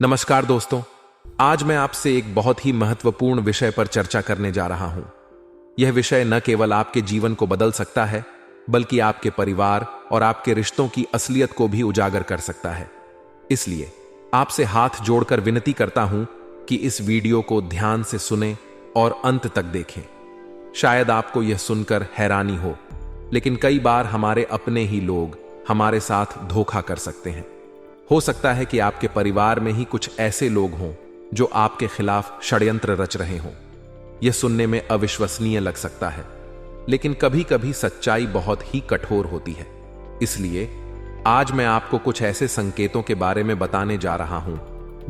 नमस्कार दोस्तों, आज मैं आपसे एक बहुत ही महत्वपूर्ण विषय पर चर्चा करने जा रहा हूं। यह विषय न केवल आपके जीवन को बदल सकता है, बल्कि आपके परिवार और आपके रिश्तों की असलियत को भी उजागर कर सकता है। इसलिए आपसे हाथ जोड़कर विनती करता हूं कि इस वीडियो को ध्यान से सुनें और अंत तक देखें। शायद आपको यह सुनकर हैरानी हो, लेकिन कई बार हमारे अपने ही लोग हमारे साथ धोखा कर सकते हैं। हो सकता है कि आपके परिवार में ही कुछ ऐसे लोग हों जो आपके खिलाफ षड्यंत्र रच रहे हों। यह सुनने में अविश्वसनीय लग सकता है, लेकिन कभी कभी सच्चाई बहुत ही कठोर होती है। इसलिए आज मैं आपको कुछ ऐसे संकेतों के बारे में बताने जा रहा हूं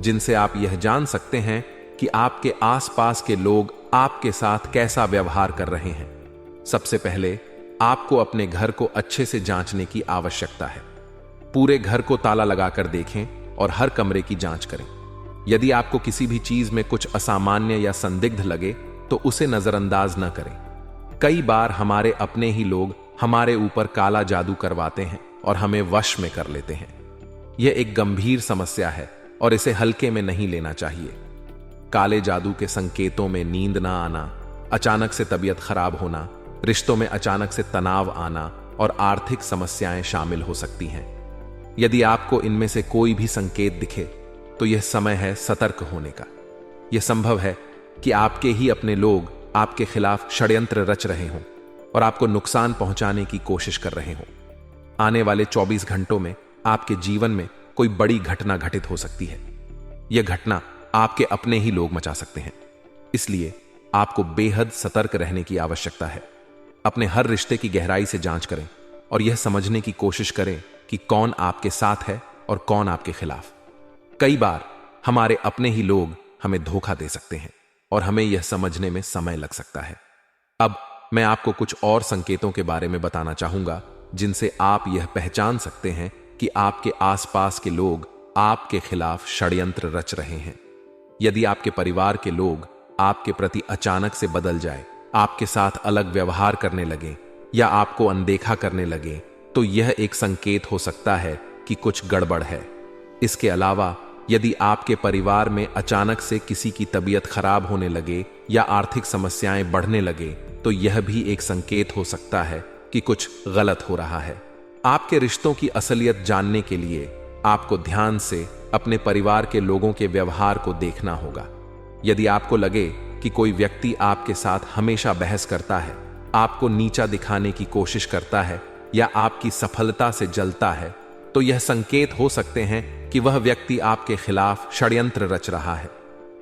जिनसे आप यह जान सकते हैं कि आपके आसपास के लोग आपके साथ कैसा व्यवहार कर रहे हैं। सबसे पहले आपको अपने घर को अच्छे से जांचने की आवश्यकता है। पूरे घर को ताला लगाकर देखें और हर कमरे की जांच करें। यदि आपको किसी भी चीज में कुछ असामान्य या संदिग्ध लगे तो उसे नजरअंदाज न करें। कई बार हमारे अपने ही लोग हमारे ऊपर काला जादू करवाते हैं और हमें वश में कर लेते हैं। यह एक गंभीर समस्या है और इसे हल्के में नहीं लेना चाहिए। काले जादू के संकेतों में नींद ना आना, अचानक से तबीयत खराब होना, रिश्तों में अचानक से तनाव आना और आर्थिक समस्याएं शामिल हो सकती हैं। यदि आपको इनमें से कोई भी संकेत दिखे तो यह समय है सतर्क होने का। यह संभव है कि आपके ही अपने लोग आपके खिलाफ षड्यंत्र रच रहे हों और आपको नुकसान पहुंचाने की कोशिश कर रहे हों। आने वाले 24 घंटों में आपके जीवन में कोई बड़ी घटना घटित हो सकती है। यह घटना आपके अपने ही लोग मचा सकते हैं। इसलिए आपको बेहद सतर्क रहने की आवश्यकता है। अपने हर रिश्ते की गहराई से जांच करें और यह समझने की कोशिश करें कि कौन आपके साथ है और कौन आपके खिलाफ। कई बार हमारे अपने ही लोग हमें धोखा दे सकते हैं और हमें यह समझने में समय लग सकता है। अब मैं आपको कुछ और संकेतों के बारे में बताना चाहूंगा जिनसे आप यह पहचान सकते हैं कि आपके आसपास के लोग आपके खिलाफ षड्यंत्र रच रहे हैं। यदि आपके परिवार के लोग आपके प्रति अचानक से बदल जाए, आपके साथ अलग व्यवहार करने लगे या आपको अनदेखा करने लगे, तो यह एक संकेत हो सकता है कि कुछ गड़बड़ है। इसके अलावा यदि आपके परिवार में अचानक से किसी की तबीयत खराब होने लगे या आर्थिक समस्याएं बढ़ने लगे, तो यह भी एक संकेत हो सकता है कि कुछ गलत हो रहा है। आपके रिश्तों की असलियत जानने के लिए आपको ध्यान से अपने परिवार के लोगों के व्यवहार को देखना होगा। यदि आपको लगे कि कोई व्यक्ति आपके साथ हमेशा बहस करता है, आपको नीचा दिखाने की कोशिश करता है या आपकी सफलता से जलता है, तो यह संकेत हो सकते हैं कि वह व्यक्ति आपके खिलाफ षड्यंत्र रच रहा है।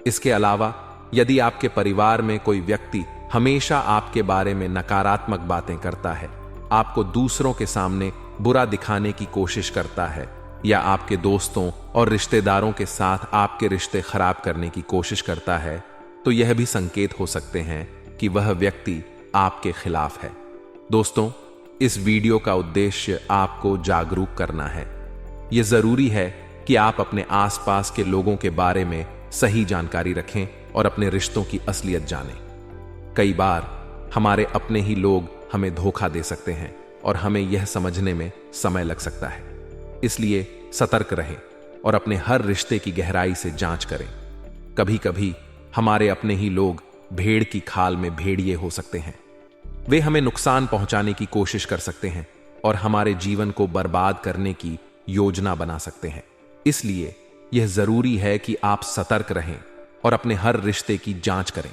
इसके अलावा यदि आपके परिवार में कोई व्यक्ति हमेशा आपके बारे में नकारात्मक बातें करता है, आपको दूसरों के सामने बुरा दिखाने की कोशिश करता है या आपके दोस्तों और रिश्तेदारों के साथ आपके रिश्ते खराब करने की कोशिश करता है, तो यह भी संकेत हो सकते हैं कि वह व्यक्ति आपके खिलाफ है। दोस्तों, इस वीडियो का उद्देश्य आपको जागरूक करना है। यह जरूरी है कि आप अपने आसपास के लोगों के बारे में सही जानकारी रखें और अपने रिश्तों की असलियत जानें। कई बार हमारे अपने ही लोग हमें धोखा दे सकते हैं और हमें यह समझने में समय लग सकता है। इसलिए सतर्क रहें और अपने हर रिश्ते की गहराई से जांच करें। कभी कभी हमारे अपने ही लोग भेड़ की खाल में भेड़िए हो सकते हैं। वे हमें नुकसान पहुंचाने की कोशिश कर सकते हैं और हमारे जीवन को बर्बाद करने की योजना बना सकते हैं। इसलिए यह जरूरी है कि आप सतर्क रहें और अपने हर रिश्ते की जांच करें।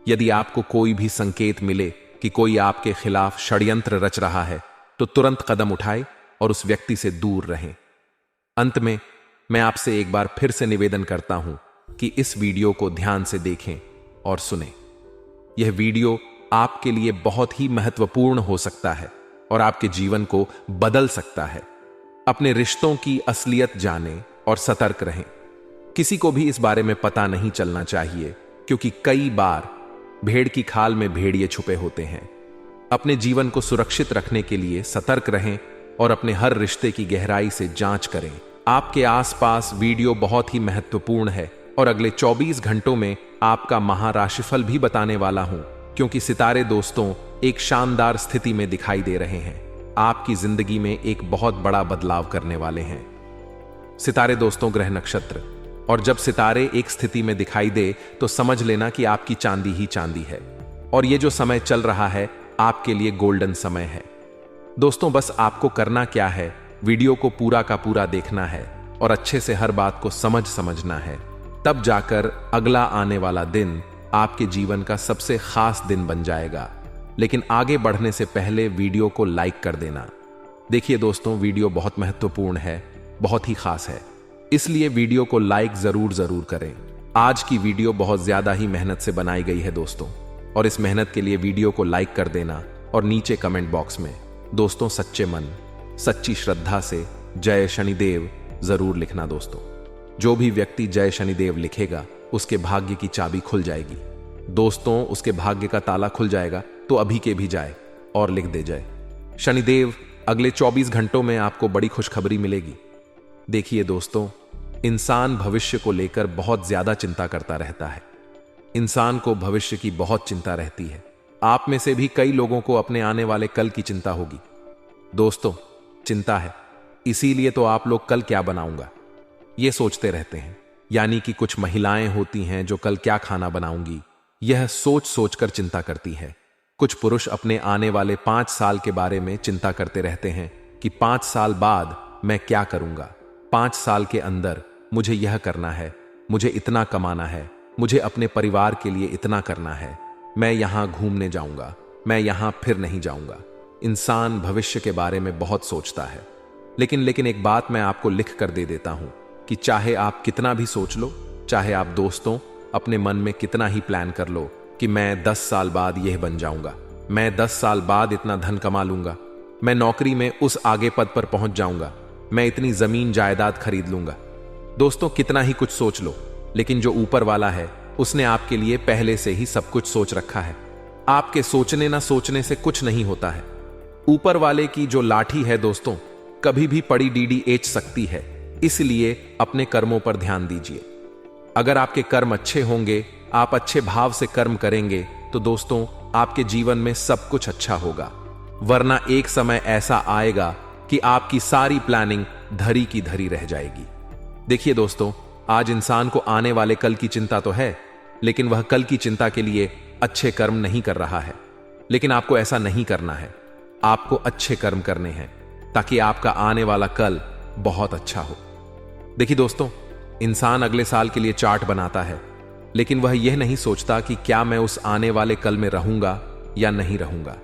यदि आपको कोई भी संकेत मिले कि कोई आपके खिलाफ षड्यंत्र रच रहा है, तो तुरंत कदम उठाएं और उस व्यक्ति से दूर रहें। अंत में मैं आपसे एक बार फिर से निवेदन करता हूं कि इस वीडियो को ध्यान से देखें और सुनें। यह वीडियो आपके लिए बहुत ही महत्वपूर्ण हो सकता है और आपके जीवन को बदल सकता है। अपने रिश्तों की असलियत जानें और सतर्क रहें। किसी को भी इस बारे में पता नहीं चलना चाहिए, क्योंकि कई बार भेड़ की खाल में भेड़िए छुपे होते हैं। अपने जीवन को सुरक्षित रखने के लिए सतर्क रहें और अपने हर रिश्ते की गहराई से जांच करें। आपके आसपास वीडियो बहुत ही महत्वपूर्ण है और अगले 24 घंटों में आपका महाराशिफल भी बताने वाला हूं, क्योंकि सितारे दोस्तों एक शानदार स्थिति में दिखाई दे रहे हैं। आपकी जिंदगी में एक बहुत बड़ा बदलाव करने वाले हैं। सितारे दोस्तों, ग्रह नक्षत्र और जब सितारे एक स्थिति में दिखाई दे तो समझ लेना कि आपकी चांदी ही चांदी है और ये जो समय चल रहा है आपके लिए गोल्डन समय है। दोस्तों, बस आपको करना क्या है, वीडियो को पूरा का पूरा देखना है और अच्छे से हर बात को समझना है। तब जाकर अगला आने वाला दिन आपके जीवन का सबसे खास दिन बन जाएगा। लेकिन आगे बढ़ने से पहले वीडियो को लाइक कर देना। देखिए दोस्तों, वीडियो बहुत महत्वपूर्ण है, बहुत ही खास है, इसलिए वीडियो को लाइक जरूर करें। आज की वीडियो बहुत ज्यादा ही मेहनत से बनाई गई है दोस्तों, और इस मेहनत के लिए वीडियो को लाइक कर देना और नीचे कमेंट बॉक्स में दोस्तों सच्चे मन सच्ची श्रद्धा से जय शनिदेव जरूर लिखना। दोस्तों, जो भी व्यक्ति जय शनिदेव लिखेगा उसके भाग्य की चाबी खुल जाएगी। दोस्तों, उसके भाग्य का ताला खुल जाएगा, तो अभी के भी जाए और लिख दे जय शनिदेव। अगले 24 घंटों में आपको बड़ी खुशखबरी मिलेगी। देखिए दोस्तों, इंसान भविष्य को लेकर बहुत ज्यादा चिंता करता रहता है। इंसान को भविष्य की बहुत चिंता रहती है। आप में से भी कई लोगों को अपने आने वाले कल की चिंता होगी। दोस्तों, चिंता है, इसीलिए तो आप लोग कल क्या बनाऊंगा ये सोचते रहते हैं। यानी कि कुछ महिलाएं होती हैं जो कल क्या खाना बनाऊंगी यह सोच कर चिंता करती है। कुछ पुरुष अपने आने वाले 5 साल के बारे में चिंता करते रहते हैं कि 5 साल बाद मैं क्या करूंगा, 5 साल के अंदर मुझे यह करना है, मुझे इतना कमाना है, मुझे अपने परिवार के लिए इतना करना है, मैं यहां घूमने जाऊंगा, मैं यहां फिर नहीं जाऊंगा। इंसान भविष्य के बारे में बहुत सोचता है। लेकिन एक बात मैं आपको लिख कर दे देता हूं कि चाहे आप कितना भी सोच लो, चाहे आप दोस्तों अपने मन में कितना ही प्लान कर लो कि मैं 10 साल बाद यह बन जाऊंगा, मैं 10 साल बाद इतना धन कमा लूंगा, मैं नौकरी में उस आगे पद पर पहुंच जाऊंगा, मैं इतनी जमीन जायदाद खरीद लूंगा। दोस्तों, कितना ही कुछ सोच लो, लेकिन जो ऊपर वाला है उसने आपके लिए पहले से ही सब कुछ सोच रखा है। आपके सोचने ना सोचने से कुछ नहीं होता है। ऊपर वाले की जो लाठी है दोस्तों, कभी भी पड़ी डीडी एच सकती है, इसलिए अपने कर्मों पर ध्यान दीजिए। अगर आपके कर्म अच्छे होंगे, आप अच्छे भाव से कर्म करेंगे, तो दोस्तों आपके जीवन में सब कुछ अच्छा होगा। वरना एक समय ऐसा आएगा कि आपकी सारी प्लानिंग धरी की धरी रह जाएगी। देखिए दोस्तों, आज इंसान को आने वाले कल की चिंता तो है, लेकिन वह कल की चिंता के लिए अच्छे कर्म नहीं कर रहा है। लेकिन आपको ऐसा नहीं करना है, आपको अच्छे कर्म करने हैं ताकि आपका आने वाला कल बहुत अच्छा हो। देखिए दोस्तों, इंसान अगले साल के लिए चार्ट बनाता है, लेकिन वह यह नहीं सोचता कि क्या मैं उस आने वाले कल में रहूंगा या नहीं रहूंगा।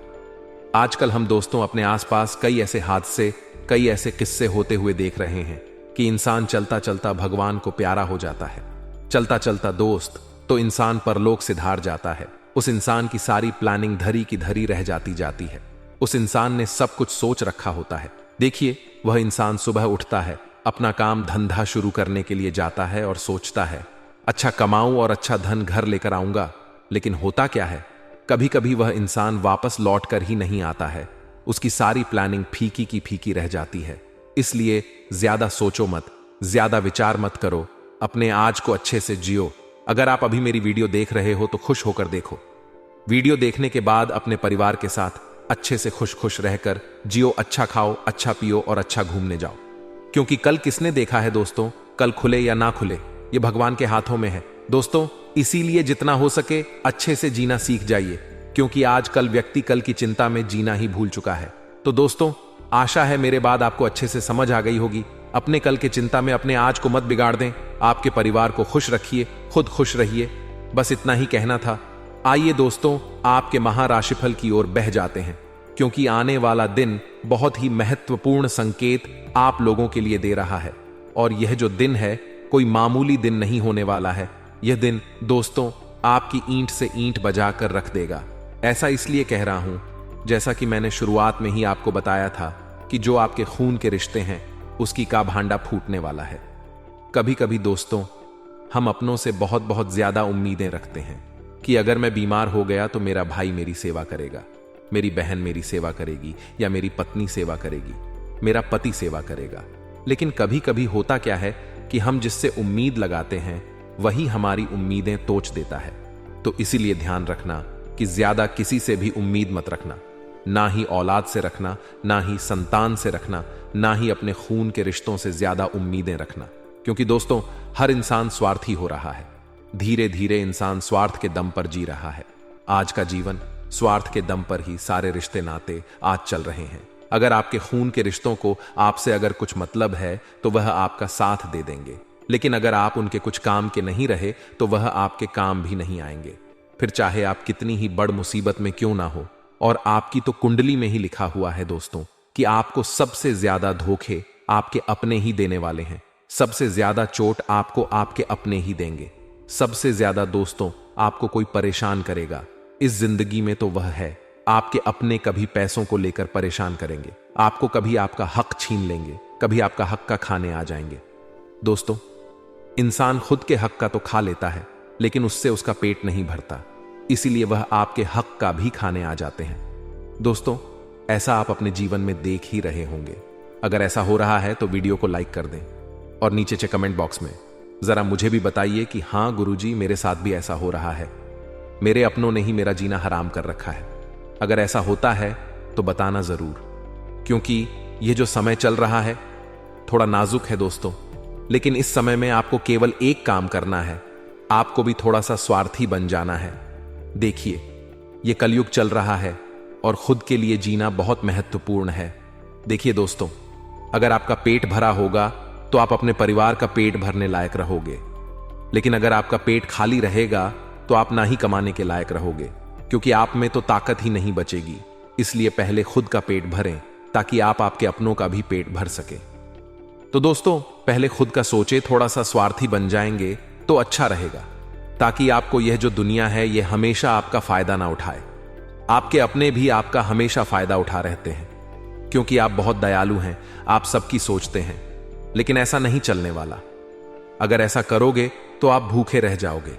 आजकल हम दोस्तों अपने आसपास कई ऐसे हादसे, कई ऐसे किस्से होते हुए देख रहे हैं कि इंसान चलता चलता भगवान को प्यारा हो जाता है, चलता चलता दोस्त तो इंसान परलोक सिधार जाता है। उस इंसान की सारी प्लानिंग धरी की धरी रह जाती है। उस इंसान ने सब कुछ सोच रखा होता है। देखिए, वह इंसान सुबह उठता है, अपना काम धंधा शुरू करने के लिए जाता है और सोचता है अच्छा कमाऊं और अच्छा धन घर लेकर आऊंगा। लेकिन होता क्या है, कभी कभी वह इंसान वापस लौट कर ही नहीं आता है। उसकी सारी प्लानिंग फीकी की फीकी रह जाती है। इसलिए ज्यादा सोचो मत, ज्यादा विचार मत करो, अपने आज को अच्छे से जियो। अगर आप अभी मेरी वीडियो देख रहे हो तो खुश होकर देखो। वीडियो देखने के बाद अपने परिवार के साथ अच्छे से खुश रहकर जियो, अच्छा खाओ, अच्छा पियो और अच्छा घूमने जाओ। क्योंकि कल किसने देखा है दोस्तों, कल खुले या ना खुले ये भगवान के हाथों में है। दोस्तों, इसीलिए जितना हो सके अच्छे से जीना सीख जाइए, क्योंकि आजकल व्यक्ति कल की चिंता में जीना ही भूल चुका है। तो दोस्तों, आशा है मेरे बाद आपको अच्छे से समझ आ गई होगी। अपने कल की चिंता में अपने आज को मत बिगाड़ दें, आपके परिवार को खुश रखिए, खुद खुश रहिए। बस इतना ही कहना था। आइए दोस्तों, आपके महाराशिफल की ओर बह जाते हैं, क्योंकि आने वाला दिन बहुत ही महत्वपूर्ण संकेत आप लोगों के लिए दे रहा है। और यह जो दिन है कोई मामूली दिन नहीं होने वाला है। यह दिन दोस्तों आपकी ईंट से ईंट बजाकर रख देगा। ऐसा इसलिए कह रहा हूं, जैसा कि मैंने शुरुआत में ही आपको बताया था कि जो आपके खून के रिश्ते हैं उसकी का भांडा फूटने वाला है। कभी कभी दोस्तों हम अपनों से बहुत बहुत ज्यादा उम्मीदें रखते हैं कि अगर मैं बीमार हो गया तो मेरा भाई मेरी सेवा करेगा, मेरी बहन मेरी सेवा करेगी, या मेरी पत्नी सेवा करेगी, मेरा पति सेवा करेगा। लेकिन कभी कभी होता क्या है कि हम जिससे उम्मीद लगाते हैं वही हमारी उम्मीदें तोच देता है। तो इसीलिए ध्यान रखना कि ज्यादा किसी से भी उम्मीद मत रखना, ना ही औलाद से रखना, ना ही संतान से रखना, ना ही अपने खून के रिश्तों से ज्यादा उम्मीदें रखना। क्योंकि दोस्तों, हर इंसान स्वार्थी हो रहा है। धीरे धीरे इंसान स्वार्थ के दम पर जी रहा है। आज का जीवन स्वार्थ के दम पर ही सारे रिश्ते नाते आज चल रहे हैं। अगर आपके खून के रिश्तों को आपसे अगर कुछ मतलब है तो वह आपका साथ दे देंगे, लेकिन अगर आप उनके कुछ काम के नहीं रहे तो वह आपके काम भी नहीं आएंगे। फिर चाहे आप कितनी ही बड़ मुसीबत में क्यों ना हो, और आपकी तो कुंडली में ही लिखा हुआ है दोस्तों कि आपको सबसे ज्यादा धोखे आपके अपने ही देने वाले हैं। सबसे ज्यादा चोट आपको आपके अपने ही देंगे। सबसे ज्यादा दोस्तों आपको कोई परेशान करेगा इस जिंदगी में तो वह है आपके अपने। कभी पैसों को लेकर परेशान करेंगे आपको, कभी आपका हक छीन लेंगे, कभी आपका हक का खाने आ जाएंगे। दोस्तों, इंसान खुद के हक का तो खा लेता है, लेकिन उससे उसका पेट नहीं भरता, इसीलिए वह आपके हक का भी खाने आ जाते हैं। दोस्तों, ऐसा आप अपने जीवन में देख ही रहे होंगे। अगर ऐसा हो रहा है तो वीडियो को लाइक कर दें और नीचे के कमेंट बॉक्स में जरा मुझे भी बताइए कि हाँ गुरुजी, मेरे साथ भी ऐसा हो रहा है, मेरे अपनों ने ही मेरा जीना हराम कर रखा है। अगर ऐसा होता है तो बताना जरूर, क्योंकि यह जो समय चल रहा है थोड़ा नाजुक है दोस्तों। लेकिन इस समय में आपको केवल एक काम करना है, आपको भी थोड़ा सा स्वार्थी बन जाना है। देखिए, यह कलयुग चल रहा है और खुद के लिए जीना बहुत महत्वपूर्ण है। देखिए दोस्तों, अगर आपका पेट भरा होगा तो आप अपने परिवार का पेट भरने लायक रहोगे, लेकिन अगर आपका पेट खाली रहेगा तो आप ना ही कमाने के लायक रहोगे, क्योंकि आप में तो ताकत ही नहीं बचेगी। इसलिए पहले खुद का पेट भरें ताकि आप आपके अपनों का भी पेट भर सके। तो दोस्तों, पहले खुद का सोचे, थोड़ा सा स्वार्थी बन जाएंगे तो अच्छा रहेगा, ताकि आपको यह जो दुनिया है यह हमेशा आपका फायदा ना उठाए। आपके अपने भी आपका हमेशा फायदा उठा रहते हैं, क्योंकि आप बहुत दयालु हैं, आप सबकी सोचते हैं। लेकिन ऐसा नहीं चलने वाला। अगर ऐसा करोगे तो आप भूखे रह जाओगे,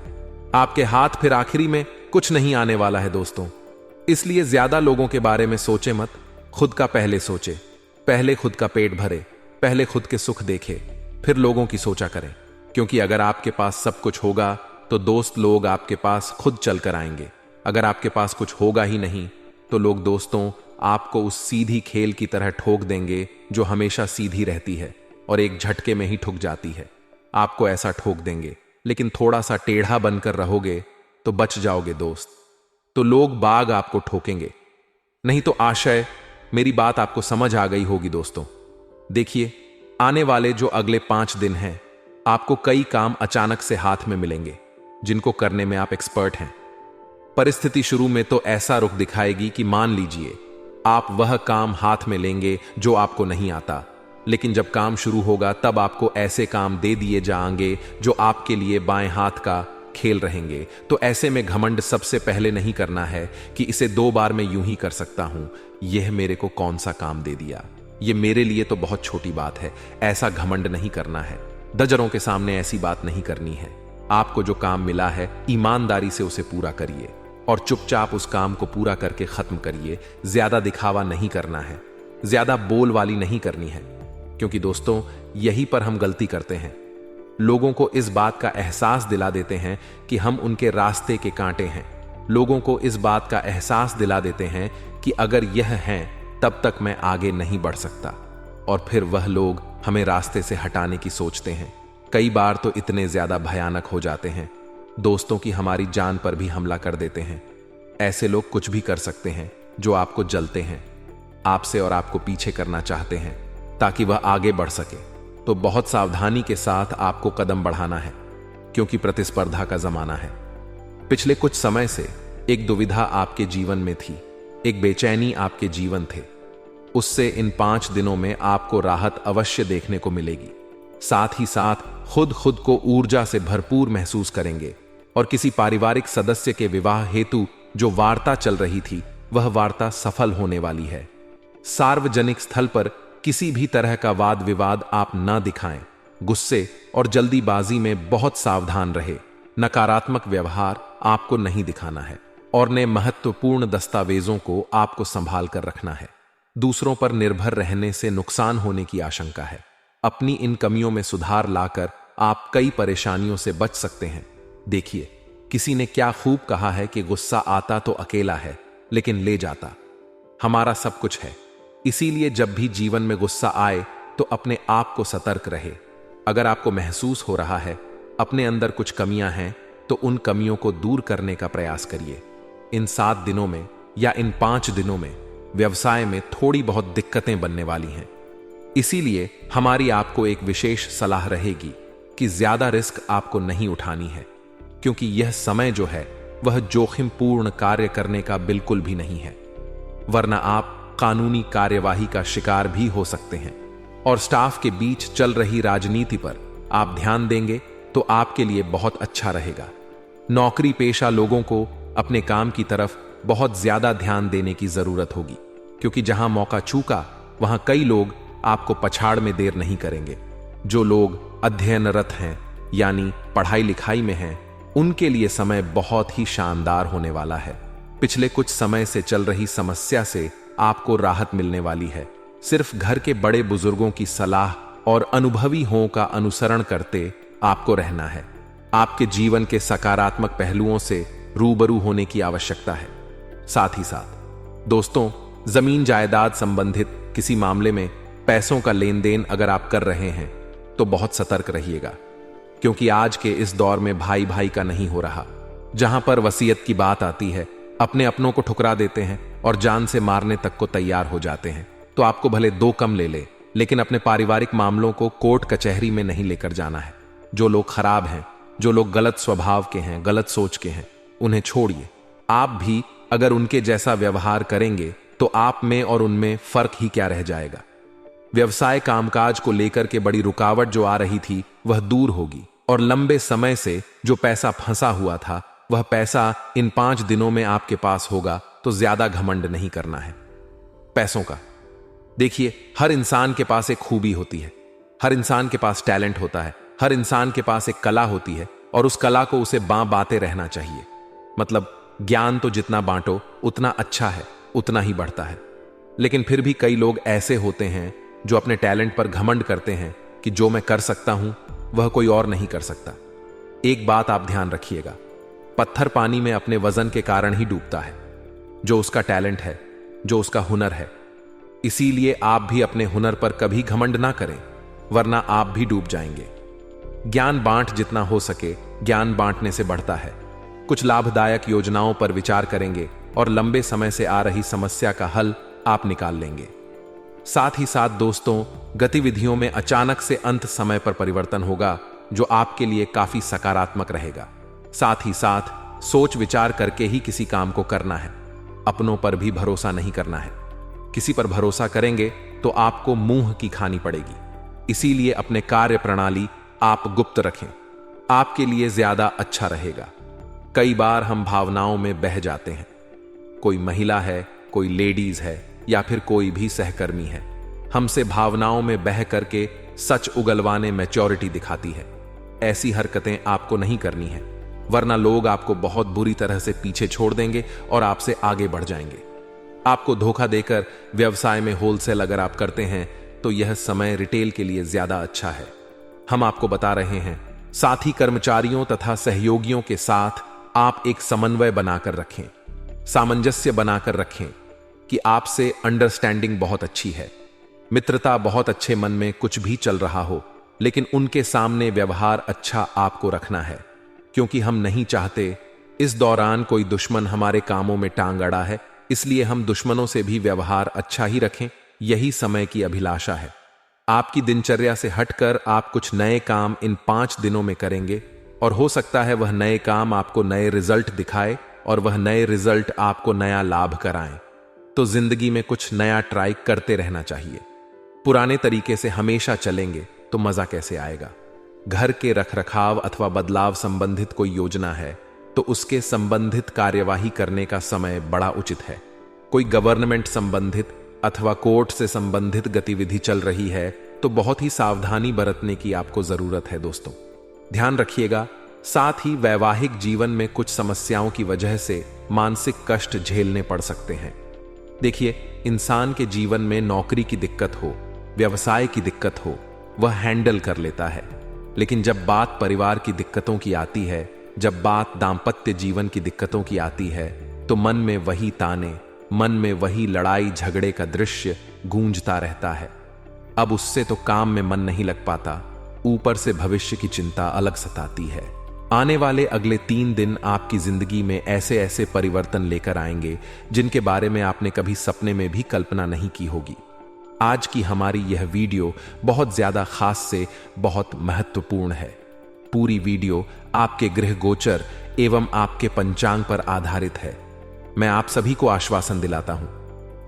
आपके हाथ फिर आखिरी में कुछ नहीं आने वाला है दोस्तों। इसलिए ज्यादा लोगों के बारे में सोचे मत, खुद का पहले सोचे। पहले खुद का पेट भरे, पहले खुद के सुख देखे, फिर लोगों की सोचा करें। क्योंकि अगर आपके पास सब कुछ होगा तो दोस्त लोग आपके पास खुद चल कर आएंगे। अगर आपके पास कुछ होगा ही नहीं तो लोग दोस्तों आपको उस सीधी खेल की तरह ठोक देंगे जो हमेशा सीधी रहती है और एक झटके में ही ठुक जाती है। आपको ऐसा ठोक देंगे, लेकिन थोड़ा सा टेढ़ा बनकर रहोगे तो बच जाओगे दोस्त। तो लोग बाग आपको ठोकेंगे, नहीं तो आशय मेरी बात आपको समझ आ गई होगी दोस्तों। देखिए, आने वाले जो अगले 5 दिन हैं, आपको कई काम अचानक से हाथ में मिलेंगे जिनको करने में आप एक्सपर्ट हैं। परिस्थिति शुरू में तो ऐसा रुख दिखाएगी कि मान लीजिए आप वह काम हाथ में लेंगे जो आपको नहीं आता, लेकिन जब काम शुरू होगा तब आपको ऐसे काम दे दिए जाएंगे जो आपके लिए बाएं हाथ का खेल रहेंगे। तो ऐसे में घमंड सबसे पहले नहीं करना है कि इसे 2 बार मैं यूं ही कर सकता हूं, यह मेरे को कौन सा काम दे दिया, यह मेरे लिए तो बहुत छोटी बात है। ऐसा घमंड नहीं करना है, दजरों के सामने ऐसी बात नहीं करनी है। आपको जो काम मिला है ईमानदारी से उसे पूरा करिए और चुपचाप उस काम को पूरा करके खत्म करिए। ज्यादा दिखावा नहीं करना है, ज्यादा बोल वाली नहीं करनी है, क्योंकि दोस्तों यहीं पर हम गलती करते हैं। लोगों को इस बात का एहसास दिला देते हैं कि हम उनके रास्ते के कांटे हैं। लोगों को इस बात का एहसास दिला देते हैं कि अगर यह हैं तब तक मैं आगे नहीं बढ़ सकता, और फिर वह लोग हमें रास्ते से हटाने की सोचते हैं। कई बार तो इतने ज्यादा भयानक हो जाते हैं दोस्तों कि हमारी जान पर भी हमला कर देते हैं। ऐसे लोग कुछ भी कर सकते हैं जो आपको जलते हैं, आपसे और आपको पीछे करना चाहते हैं ताकि वह आगे बढ़ सके। तो बहुत सावधानी के साथ आपको कदम बढ़ाना है, क्योंकि प्रतिस्पर्धा का जमाना है। पिछले कुछ समय से एक दुविधा आपके जीवन में थी, एक बेचैनी आपके जीवन थे। उससे इन 5 दिनों में आपको राहत अवश्य देखने को मिलेगी। साथ ही साथ खुद को ऊर्जा से भरपूर महसूस करेंगे, और किसी पारिवारिक सदस्य के विवाह हेतु जो वार्ता चल रही थी वह वार्ता सफल होने वाली है। सार्वजनिक स्थल पर किसी भी तरह का वाद विवाद आप न दिखाएं। गुस्से और जल्दीबाजी में बहुत सावधान रहे। नकारात्मक व्यवहार आपको नहीं दिखाना है, और नए महत्वपूर्ण दस्तावेजों को आपको संभाल कर रखना है। दूसरों पर निर्भर रहने से नुकसान होने की आशंका है। अपनी इन कमियों में सुधार लाकर आप कई परेशानियों से बच सकते हैं। देखिए, किसी ने क्या खूब कहा है कि गुस्सा आता तो अकेला है लेकिन ले जाता हमारा सब कुछ है। इसीलिए जब भी जीवन में गुस्सा आए तो अपने आप को सतर्क रहे। अगर आपको महसूस हो रहा है अपने अंदर कुछ कमियां हैं, तो उन कमियों को दूर करने का प्रयास करिए। इन 7 दिनों में या इन 5 दिनों में व्यवसाय में थोड़ी बहुत दिक्कतें बनने वाली हैं। इसीलिए हमारी आपको एक विशेष सलाह रहेगी कि ज्यादा रिस्क आपको नहीं उठानी है, क्योंकि यह समय जो है वह जोखिमपूर्ण कार्य करने का बिल्कुल भी नहीं है, वरना आप कानूनी कार्यवाही का शिकार भी हो सकते हैं। और स्टाफ के बीच चल रही राजनीति पर आप ध्यान देंगे तो आपके लिए बहुत अच्छा रहेगा। नौकरी पेशा लोगों को अपने काम की तरफ बहुत ज्यादा ध्यान देने की जरूरत होगी, क्योंकि जहां मौका चूका वहां कई लोग आपको पछाड़ में देर नहीं करेंगे। जो लोग अध्ययनरत हैं यानी पढ़ाई लिखाई में हैं, उनके लिए समय बहुत ही शानदार होने वाला है। पिछले कुछ समय से चल रही समस्या से आपको राहत मिलने वाली है। सिर्फ घर के बड़े बुजुर्गों की सलाह और अनुभवी हों का अनुसरण करते आपको रहना है। आपके जीवन के सकारात्मक पहलुओं से रूबरू होने की आवश्यकता है। साथ ही साथ दोस्तों, जमीन जायदाद संबंधित किसी मामले में पैसों का लेन देन अगर आप कर रहे हैं तो बहुत सतर्क रहिएगा, क्योंकि आज के इस दौर में भाई भाई का नहीं हो रहा। जहां पर वसीयत की बात आती है, अपने अपनों को ठुकरा देते हैं और जान से मारने तक को तैयार हो जाते हैं। तो आपको भले 2 कम ले, लेकिन अपने पारिवारिक मामलों को कोर्ट कचहरी में नहीं लेकर जाना है। जो लोग खराब हैं, जो लोग गलत स्वभाव के हैं, गलत सोच के हैं, उन्हें छोड़िए। आप भी अगर उनके जैसा व्यवहार करेंगे तो आप में और उनमें फर्क ही क्या रह जाएगा। व्यवसाय कामकाज को लेकर के बड़ी रुकावट जो आ रही थी वह दूर होगी, और लंबे समय से जो पैसा फंसा हुआ था वह पैसा इन 5 दिनों में आपके पास होगा। तो ज्यादा घमंड नहीं करना है पैसों का। देखिए, हर इंसान के पास एक खूबी होती है, हर इंसान के पास टैलेंट होता है, हर इंसान के पास एक कला होती है, और उस कला को उसे बांटे रहना चाहिए। मतलब ज्ञान तो जितना बांटो उतना अच्छा है, उतना ही बढ़ता है। लेकिन फिर भी कई लोग ऐसे होते हैं जो अपने टैलेंट पर घमंड करते हैं कि जो मैं कर सकता हूं वह कोई और नहीं कर सकता। एक बात आप ध्यान रखिएगा, पत्थर पानी में अपने वजन के कारण ही डूबता है। जो उसका टैलेंट है, जो उसका हुनर है, इसीलिए आप भी अपने हुनर पर कभी घमंड ना करें, वरना आप भी डूब जाएंगे। ज्ञान बांट जितना हो सके ज्ञान बांटने से बढ़ता है। कुछ लाभदायक योजनाओं पर विचार करेंगे और लंबे समय से आ रही समस्या का हल आप निकाल लेंगे। साथ ही साथ दोस्तों, गतिविधियों में अचानक से अंत समय पर परिवर्तन होगा जो आपके लिए काफी सकारात्मक रहेगा। साथ ही साथ सोच विचार करके ही किसी काम को करना है। अपनों पर भी भरोसा नहीं करना है। किसी पर भरोसा करेंगे तो आपको मुंह की खानी पड़ेगी। इसीलिए अपने कार्य प्रणाली आप गुप्त रखें, आपके लिए ज्यादा अच्छा रहेगा। कई बार हम भावनाओं में बह जाते हैं। कोई महिला है, कोई लेडीज है, या फिर कोई भी सहकर्मी है, हमसे भावनाओं में बह करके सच उगलवाने मैच्योरिटी दिखाती है। ऐसी हरकतें आपको नहीं करनी है, वरना लोग आपको बहुत बुरी तरह से पीछे छोड़ देंगे और आपसे आगे बढ़ जाएंगे। आपको धोखा देकर व्यवसाय में होलसेल अगर आप करते हैं तो यह समय रिटेल के लिए ज्यादा अच्छा है। हम आपको बता रहे हैं, साथी कर्मचारियों तथा सहयोगियों के साथ आप एक समन्वय बनाकर रखें, सामंजस्य बनाकर रखें कि आपसे अंडरस्टैंडिंग बहुत अच्छी है, मित्रता बहुत अच्छे मन में कुछ भी चल रहा हो, लेकिन उनके सामने व्यवहार अच्छा आपको रखना है, क्योंकि हम नहीं चाहते इस दौरान कोई दुश्मन हमारे कामों में टांग अड़ा है। इसलिए हम दुश्मनों से भी व्यवहार अच्छा ही रखें, यही समय की अभिलाषा है। आपकी दिनचर्या से हटकर आप कुछ नए काम इन 5 दिनों में करेंगे, और हो सकता है वह नए काम आपको नए रिजल्ट दिखाए और वह नए रिजल्ट आपको नया लाभ कराएं। तो जिंदगी में कुछ नया ट्राई करते रहना चाहिए। पुराने तरीके से हमेशा चलेंगे तो मजा कैसे आएगा। घर के रखरखाव अथवा बदलाव संबंधित कोई योजना है तो उसके संबंधित कार्यवाही करने का समय बड़ा उचित है। कोई गवर्नमेंट संबंधित अथवा कोर्ट से संबंधित गतिविधि चल रही है तो बहुत ही सावधानी बरतने की आपको जरूरत है दोस्तों, ध्यान रखिएगा। साथ ही वैवाहिक जीवन में कुछ समस्याओं की वजह से मानसिक कष्ट झेलने पड़ सकते हैं। देखिए, इंसान के जीवन में नौकरी की दिक्कत हो, व्यवसाय की दिक्कत हो, वह हैंडल कर लेता है, लेकिन जब बात परिवार की दिक्कतों की आती है, जब बात दांपत्य जीवन की दिक्कतों की आती है, तो मन में वही ताने, मन में वही लड़ाई झगड़े का दृश्य गूंजता रहता है। अब उससे तो काम में मन नहीं लग पाता, ऊपर से भविष्य की चिंता अलग सताती है। आने वाले अगले 3 दिन आपकी जिंदगी में ऐसे ऐसे परिवर्तन लेकर आएंगे जिनके बारे में आपने कभी सपने में भी कल्पना नहीं की होगी। आज की हमारी यह वीडियो बहुत ज्यादा खास से बहुत महत्वपूर्ण है। पूरी वीडियो आपके गृह गोचर एवं आपके पंचांग पर आधारित है। मैं आप सभी को आश्वासन दिलाता हूं,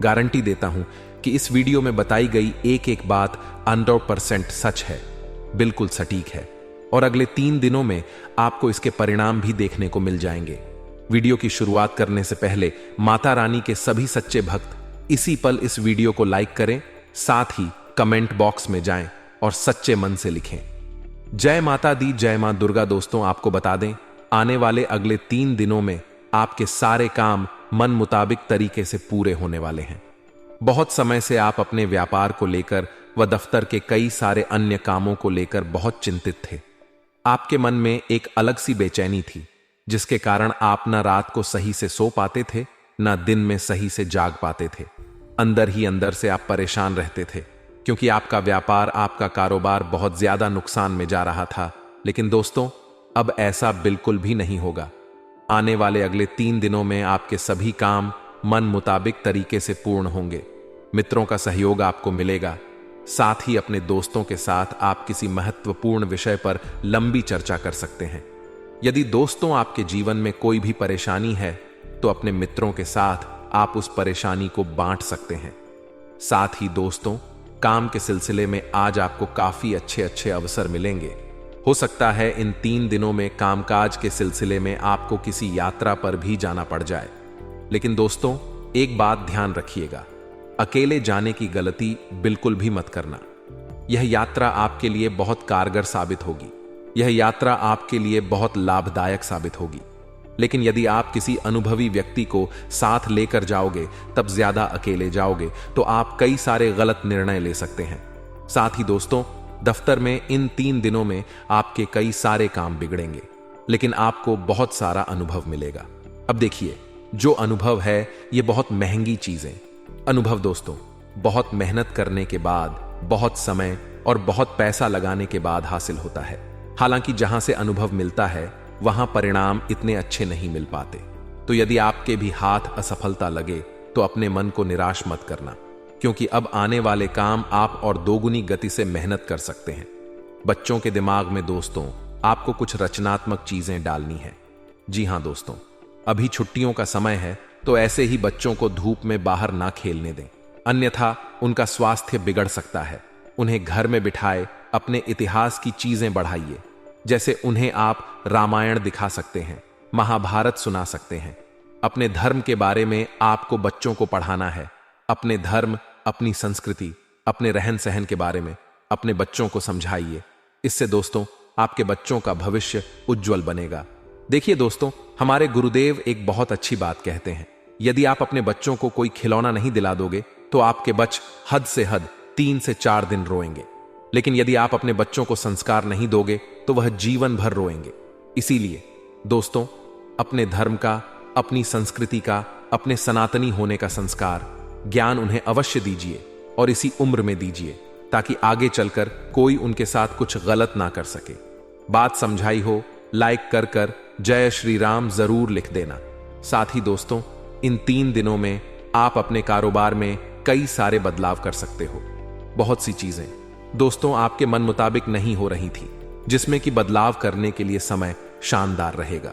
गारंटी देता हूं कि इस वीडियो में बताई गई एक एक बात 100% सच है, बिल्कुल सटीक है और अगले 3 दिनों में आपको इसके परिणाम भी देखने को मिल जाएंगे। वीडियो की शुरुआत करने से पहले माता रानी के सभी सच्चे भक्त इसी पल इस वीडियो को लाइक करें, साथ ही कमेंट बॉक्स में जाएं और सच्चे मन से लिखें जय माता दी, जय मां दुर्गा। दोस्तों, आपको बता दें, आने वाले अगले 3 दिनों में आपके सारे काम मन मुताबिक तरीके से पूरे होने वाले हैं। बहुत समय से आप अपने व्यापार को लेकर व दफ्तर के कई सारे अन्य कामों को लेकर बहुत चिंतित थे। आपके मन में एक अलग सी बेचैनी थी, जिसके कारण आप न रात को सही से सो पाते थे, न दिन में सही से जाग पाते थे। अंदर ही अंदर से आप परेशान रहते थे, क्योंकि आपका व्यापार, आपका कारोबार बहुत ज्यादा नुकसान में जा रहा था। लेकिन दोस्तों, अब ऐसा बिल्कुल भी नहीं होगा। आने वाले अगले 3 दिनों में आपके सभी काम मन मुताबिक तरीके से पूर्ण होंगे। मित्रों का सहयोग आपको मिलेगा। साथ ही अपने दोस्तों के साथ आप किसी महत्वपूर्ण विषय पर लंबी चर्चा कर सकते हैं। यदि दोस्तों आपके जीवन में कोई भी परेशानी है तो अपने मित्रों के साथ आप उस परेशानी को बांट सकते हैं। साथ ही दोस्तों, काम के सिलसिले में आज आपको काफी अच्छे अच्छे अवसर मिलेंगे। हो सकता है इन 3 दिनों में कामकाज के सिलसिले में आपको किसी यात्रा पर भी जाना पड़ जाए। लेकिन दोस्तों, एक बात ध्यान रखिएगा, अकेले जाने की गलती बिल्कुल भी मत करना। यह यात्रा आपके लिए बहुत कारगर साबित होगी। यह यात्रा आपके लिए बहुत लाभदायक साबित होगी। लेकिन यदि आप किसी अनुभवी व्यक्ति को साथ लेकर जाओगे, तब ज्यादा अकेले जाओगे तो आप कई सारे गलत निर्णय ले सकते हैं। साथ ही दोस्तों, दफ्तर में इन 3 दिनों में आपके कई सारे काम बिगड़ेंगे, लेकिन आपको बहुत सारा अनुभव मिलेगा। अब देखिए, जो अनुभव है ये बहुत महंगी चीजें। अनुभव दोस्तों, बहुत मेहनत करने के बाद, बहुत समय और बहुत पैसा लगाने के बाद हासिल होता है। हालांकि जहां से अनुभव मिलता है वहां परिणाम इतने अच्छे नहीं मिल पाते। तो यदि आपके भी हाथ असफलता लगे तो अपने मन को निराश मत करना, क्योंकि अब आने वाले काम आप और दोगुनी गति से मेहनत कर सकते हैं। बच्चों के दिमाग में दोस्तों आपको कुछ रचनात्मक चीजें डालनी है। जी हां दोस्तों, अभी छुट्टियों का समय है, तो ऐसे ही बच्चों को धूप में बाहर ना खेलने दें, अन्यथा उनका स्वास्थ्य बिगड़ सकता है। उन्हें घर में बिठाए अपने इतिहास की चीजें बढ़ाइए। जैसे उन्हें आप रामायण दिखा सकते हैं, महाभारत सुना सकते हैं। अपने धर्म के बारे में आपको बच्चों को पढ़ाना है। अपने धर्म, अपनी संस्कृति, अपने रहन सहन के बारे में अपने बच्चों को समझाइए। इससे दोस्तों आपके बच्चों का भविष्य उज्जवल बनेगा। देखिए दोस्तों, हमारे गुरुदेव एक बहुत अच्छी बात कहते हैं, यदि आप अपने बच्चों को कोई खिलौना नहीं दिला दोगे तो आपके बच्चे हद से हद 3 से 4 दिन रोएंगे। लेकिन यदि आप अपने बच्चों को संस्कार नहीं दोगे तो वह जीवन भर रोएंगे। इसीलिए दोस्तों, अपने धर्म का, अपनी संस्कृति का, अपने सनातनी होने का संस्कार, ज्ञान उन्हें अवश्य दीजिए और इसी उम्र में दीजिए, ताकि आगे चलकर कोई उनके साथ कुछ गलत ना कर सके। बात समझाई हो, लाइक कर कर जय श्री राम जरूर लिख देना। साथ ही दोस्तों, इन 3 दिनों में आप अपने कारोबार में कई सारे बदलाव कर सकते हो। बहुत सी चीजें दोस्तों आपके मन मुताबिक नहीं हो रही थी, जिसमें कि बदलाव करने के लिए समय शानदार रहेगा।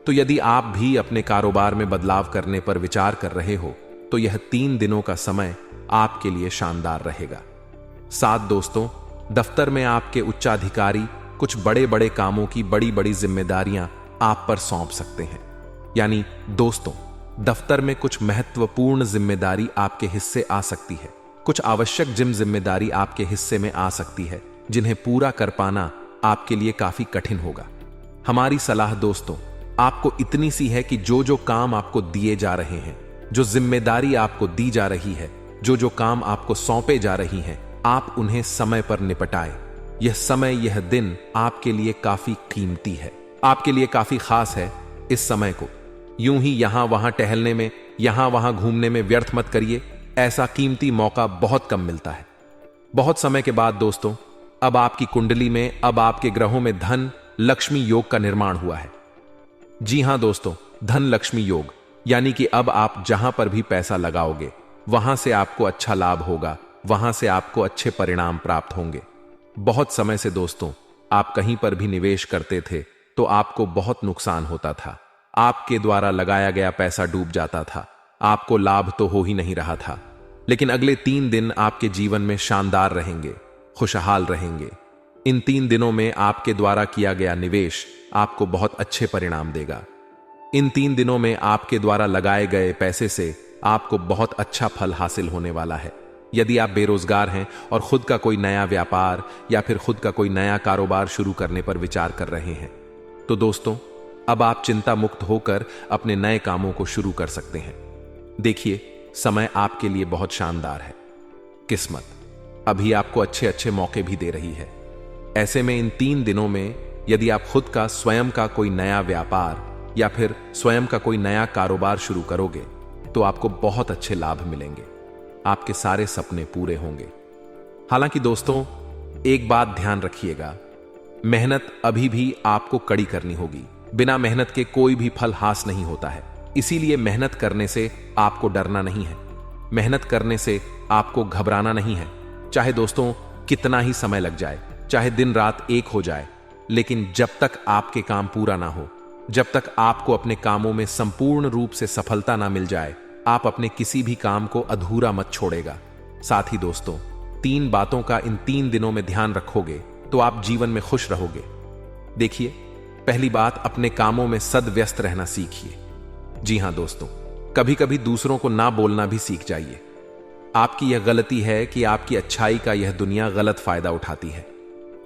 तो यदि आप भी अपने कारोबार में बदलाव करने पर विचार कर रहे हो तो यह 3 दिनों का समय आपके लिए शानदार रहेगा। साथ दोस्तों, दफ्तर में आपके उच्चाधिकारी कुछ बड़े बड़े कामों की बड़ी बड़ी जिम्मेदारियां आप पर सौंप सकते हैं। यानी दोस्तों, दफ्तर में कुछ महत्वपूर्ण जिम्मेदारी आपके हिस्से आ सकती है। कुछ आवश्यक जिम्मेदारी आपके हिस्से में आ सकती है, जिन्हें पूरा कर पाना आपके लिए काफी कठिन होगा। हमारी सलाह दोस्तों आपको इतनी सी है कि जो जो काम आपको दिए जा रहे हैं, जो जिम्मेदारी आपको दी जा रही है, जो जो काम आपको सौंपे जा रही हैं, आप उन्हें समय पर निपटाएं। यह समय, यह दिन आपके लिए काफी कीमती है, आपके लिए काफी खास है। इस समय को यूं ही यहां वहां टहलने में, यहां वहां घूमने में व्यर्थ मत करिए। ऐसा कीमती मौका बहुत कम मिलता है। बहुत समय के बाद दोस्तों अब आपकी कुंडली में, अब आपके ग्रहों में धन लक्ष्मी योग का निर्माण हुआ है। जी हां दोस्तों, धन लक्ष्मी योग, यानी कि अब आप जहां पर भी पैसा लगाओगे वहां से आपको अच्छा लाभ होगा, वहां से आपको अच्छे परिणाम प्राप्त होंगे। बहुत समय से दोस्तों आप कहीं पर भी निवेश करते थे तो आपको बहुत नुकसान होता था, आपके द्वारा लगाया गया पैसा डूब जाता था, आपको लाभ तो हो ही नहीं रहा था। लेकिन अगले 3 दिन आपके जीवन में शानदार रहेंगे, खुशहाल रहेंगे। इन 3 दिनों में आपके द्वारा किया गया निवेश आपको बहुत अच्छे परिणाम देगा। इन 3 दिनों में आपके द्वारा लगाए गए पैसे से आपको बहुत अच्छा फल हासिल होने वाला है। यदि आप बेरोजगार हैं और खुद का कोई नया व्यापार या फिर खुद का कोई नया कारोबार शुरू करने पर विचार कर रहे हैं तो दोस्तों अब आप चिंता मुक्त होकर अपने नए कामों को शुरू कर सकते हैं। देखिए, समय आपके लिए बहुत शानदार है। किस्मत अभी आपको अच्छे अच्छे मौके भी दे रही है। ऐसे में इन 3 दिनों में यदि आप खुद का स्वयं का कोई नया व्यापार या फिर स्वयं का कोई नया कारोबार शुरू करोगे तो आपको बहुत अच्छे लाभ मिलेंगे, आपके सारे सपने पूरे होंगे। हालांकि दोस्तों एक बात ध्यान रखिएगा, मेहनत अभी भी आपको कड़ी करनी होगी। बिना मेहनत के कोई भी फल हासिल नहीं होता है, इसीलिए मेहनत करने से आपको डरना नहीं है, मेहनत करने से आपको घबराना नहीं है। चाहे दोस्तों कितना ही समय लग जाए, चाहे दिन रात एक हो जाए, लेकिन जब तक आपके काम पूरा ना हो, जब तक आपको अपने कामों में संपूर्ण रूप से सफलता ना मिल जाए, आप अपने किसी भी काम को अधूरा मत छोड़ेगा। साथ ही दोस्तों 3 बातों का इन 3 दिनों में ध्यान रखोगे तो आप जीवन में खुश रहोगे। देखिए, पहली बात, अपने कामों में सदव्यस्त रहना सीखिए। जी हां दोस्तों, कभी कभी दूसरों को ना बोलना भी सीख जाइए। आपकी यह गलती है कि आपकी अच्छाई का यह दुनिया गलत फायदा उठाती है।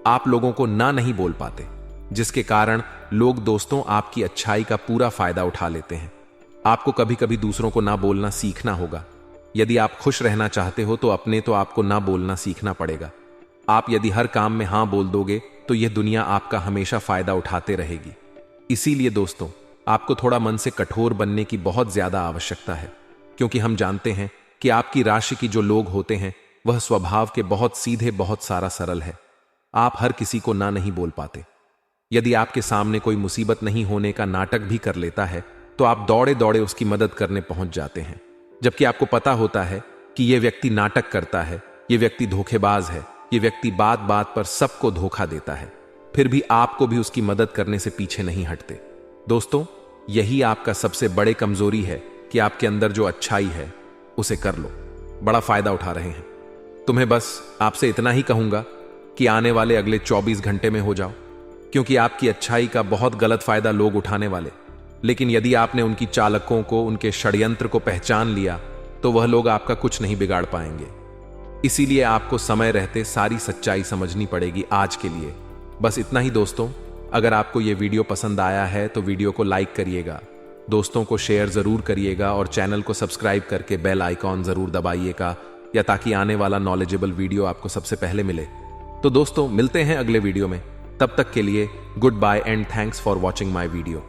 आप लोगों को ना नहीं बोल पाते, जिसके कारण लोग दोस्तों आपकी अच्छाई का पूरा फायदा उठा लेते हैं। आपको कभी कभी दूसरों को ना बोलना सीखना होगा। यदि आप खुश रहना चाहते हो तो अपने तो आपको ना बोलना सीखना पड़ेगा। आप यदि हर काम में हां बोल दोगे तो यह दुनिया आपका हमेशा फायदा उठाते रहेगी। इसीलिए दोस्तों आपको थोड़ा मन से कठोर बनने की बहुत ज्यादा आवश्यकता है, क्योंकि हम जानते हैं कि आपकी राशि की जो लोग होते हैं वह स्वभाव के बहुत सीधे, बहुत सारा सरल है। आप हर किसी को ना नहीं बोल पाते। यदि आपके सामने कोई मुसीबत नहीं होने का नाटक भी कर लेता है तो आप दौड़े दौड़े उसकी मदद करने पहुंच जाते हैं, जबकि आपको पता होता है कि यह व्यक्ति नाटक करता है, यह व्यक्ति धोखेबाज है, यह व्यक्ति बात बात पर सबको धोखा देता है, फिर भी आपको भी उसकी मदद करने से पीछे नहीं हटते। दोस्तों यही आपका सबसे बड़े कमजोरी है कि आपके अंदर जो अच्छाई है उसे कर लो, बड़ा फायदा उठा रहे हैं। तुम्हें बस आपसे इतना ही कहूंगा कि आने वाले अगले 24 घंटे में हो जाओ, क्योंकि आपकी अच्छाई का बहुत गलत फायदा लोग उठाने वाले। लेकिन यदि आपने उनकी चालकों को, उनके षड्यंत्र को पहचान लिया तो वह लोग आपका कुछ नहीं बिगाड़ पाएंगे। इसीलिए आपको समय रहते सारी सच्चाई समझनी पड़ेगी आज के लिए। बस इतना ही दोस्तों। अगर आपको यह वीडियो पसंद आया है तो वीडियो को लाइक करिएगा, दोस्तों को शेयर जरूर करिएगा और चैनल को सब्सक्राइब करके बेल आइकॉन जरूर दबाइएगा, या ताकि आने वाला नॉलेजेबल वीडियो आपको सबसे पहले मिले। तो दोस्तों मिलते हैं अगले वीडियो में, तब तक के लिए goodbye and thanks for watching my video.